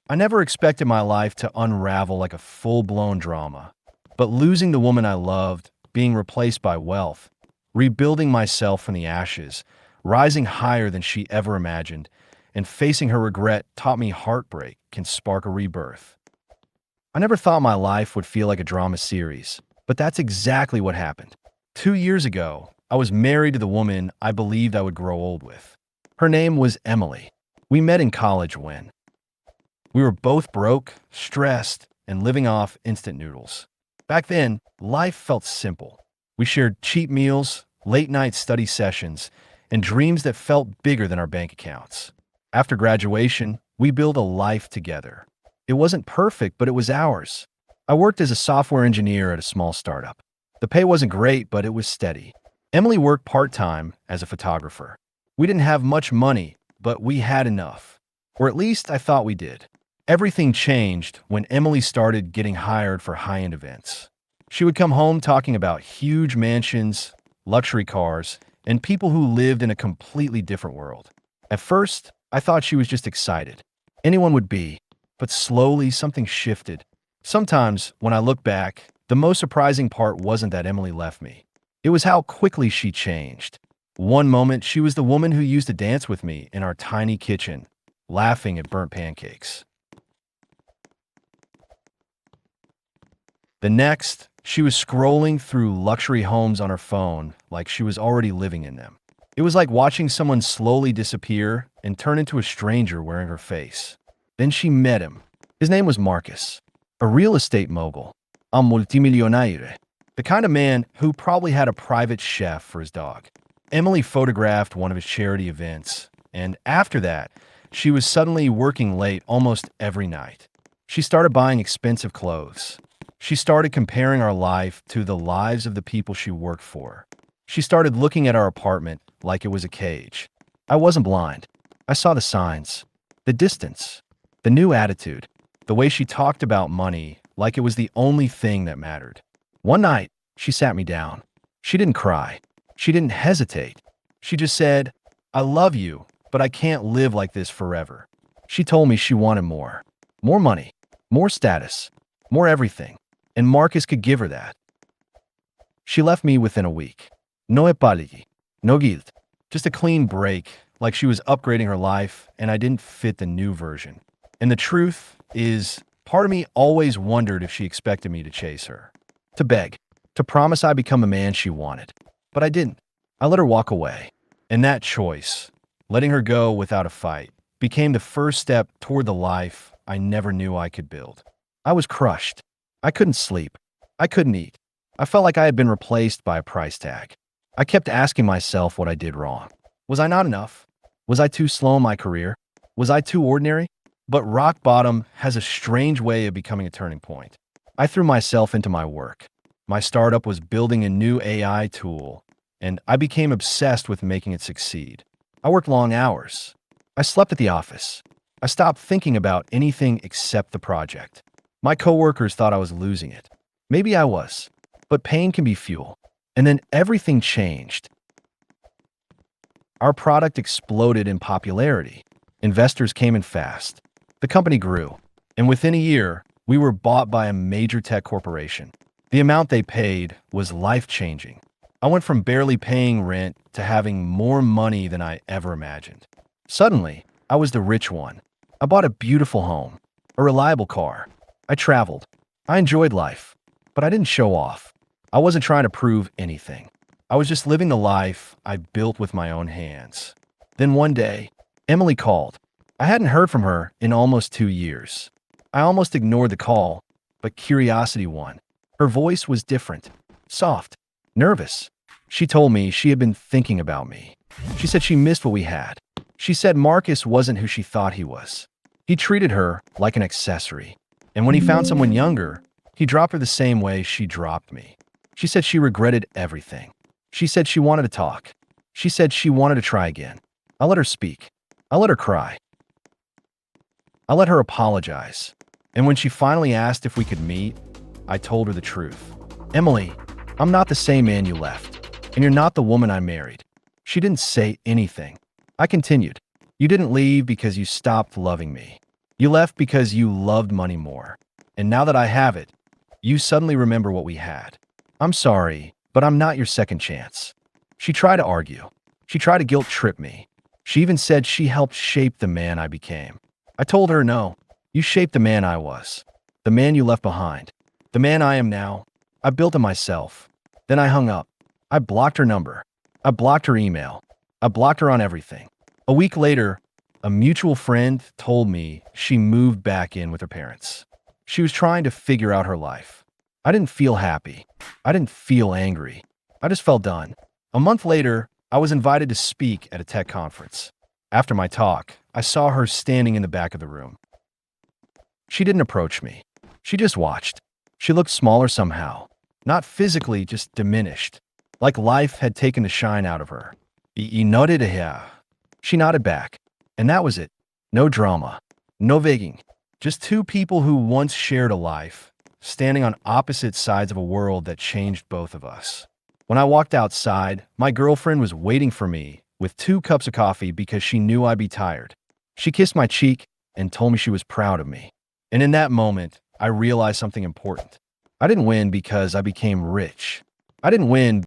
I never expected my life to unravel like a full-blown drama. But losing the woman I loved, being replaced by wealth, rebuilding myself from the ashes, rising higher than she ever imagined, and facing her regret taught me heartbreak can spark a rebirth. I never thought my life would feel like a drama series, but that's exactly what happened. 2 years ago, I was married to the woman I believed I would grow old with. Her name was Emily. We met in college when we were both broke, stressed, and living off instant noodles. Back then, life felt simple. We shared cheap meals, late night study sessions, and dreams that felt bigger than our bank accounts. After graduation, we built a life together. It wasn't perfect, but it was ours. I worked as a software engineer at a small startup. The pay wasn't great, but it was steady. Emily worked part-time as a photographer. We didn't have much money, but we had enough. Or at least I thought we did. Everything changed when Emily started getting hired for high-end events. She would come home talking about huge mansions, luxury cars, and people who lived in a completely different world. At first, I thought she was just excited. Anyone would be. But slowly, something shifted. Sometimes, when I look back, the most surprising part wasn't that Emily left me. It was how quickly she changed. One moment, she was the woman who used to dance with me in our tiny kitchen, laughing at burnt pancakes. The next, she was scrolling through luxury homes on her phone like she was already living in them. It was like watching someone slowly disappear and turn into a stranger wearing her face. Then she met him. His name was Marcus, a real estate mogul, a multimillionaire, the kind of man who probably had a private chef for his dog. Emily photographed one of his charity events, and after that, she was suddenly working late almost every night. She started buying expensive clothes. She started comparing our life to the lives of the people she worked for. She started looking at our apartment like it was a cage. I wasn't blind. I saw the signs, the distance, the new attitude, the way she talked about money like it was the only thing that mattered. One night, she sat me down. She didn't cry. She didn't hesitate. She just said, "I love you, but I can't live like this forever." She told me she wanted more. More money, more status, more everything. And Marcus could give her that. She left me within a week. No apology, no guilt, just a clean break, like she was upgrading her life and I didn't fit the new version. And the truth is, part of me always wondered if she expected me to chase her, to beg, to promise I'd become a man she wanted. But I didn't. I let her walk away. And that choice, letting her go without a fight, became the first step toward the life I never knew I could build. I was crushed. I couldn't sleep. I couldn't eat. I felt like I had been replaced by a price tag. I kept asking myself what I did wrong. Was I not enough? Was I too slow in my career? Was I too ordinary? But rock bottom has a strange way of becoming a turning point. I threw myself into my work. My startup was building a new AI tool, and I became obsessed with making it succeed. I worked long hours. I slept at the office. I stopped thinking about anything except the project. My coworkers thought I was losing it. Maybe I was. But pain can be fuel. And then everything changed. Our product exploded in popularity. Investors came in fast. The company grew. And within a year, we were bought by a major tech corporation. The amount they paid was life-changing. I went from barely paying rent to having more money than I ever imagined. Suddenly, I was the rich one. I bought a beautiful home, a reliable car. I traveled. I enjoyed life, but I didn't show off. I wasn't trying to prove anything. I was just living the life I built with my own hands. Then one day, Emily called. I hadn't heard from her in almost 2 years. I almost ignored the call, but curiosity won. Her voice was different, soft, nervous. She told me she had been thinking about me. She said she missed what we had. She said Marcus wasn't who she thought he was. He treated her like an accessory. And when he found someone younger, he dropped her the same way she dropped me. She said she regretted everything. She said she wanted to talk. She said she wanted to try again. I let her speak. I let her cry. I let her apologize. And when she finally asked if we could meet, I told her the truth. Emily, I'm not the same man you left, and you're not the woman I married. She didn't say anything. I continued. You didn't leave because you stopped loving me. You left because you loved money more. And now that I have it, you suddenly remember what we had. I'm sorry, but I'm not your second chance. She tried to argue. She tried to guilt trip me. She even said she helped shape the man I became. I told her no. You shaped the man I was. The man you left behind. The man I am now. I built it myself. Then I hung up. I blocked her number. I blocked her email. I blocked her on everything. A week later, a mutual friend told me she moved back in with her parents. She was trying to figure out her life. I didn't feel happy. I didn't feel angry. I just felt done. A month later, I was invited to speak at a tech conference. After my talk, I saw her standing in the back of the room. She didn't approach me. She just watched. She looked smaller somehow. Not physically, just diminished. Like life had taken the shine out of her. You nodded to her. She nodded back. And that was it. No drama. No begging. Just two people who once shared a life, standing on opposite sides of a world that changed both of us. When I walked outside, my girlfriend was waiting for me with 2 cups of coffee because she knew I'd be tired. She kissed my cheek and told me she was proud of me. And in that moment, I realized something important. I didn't win because I became rich. I didn't win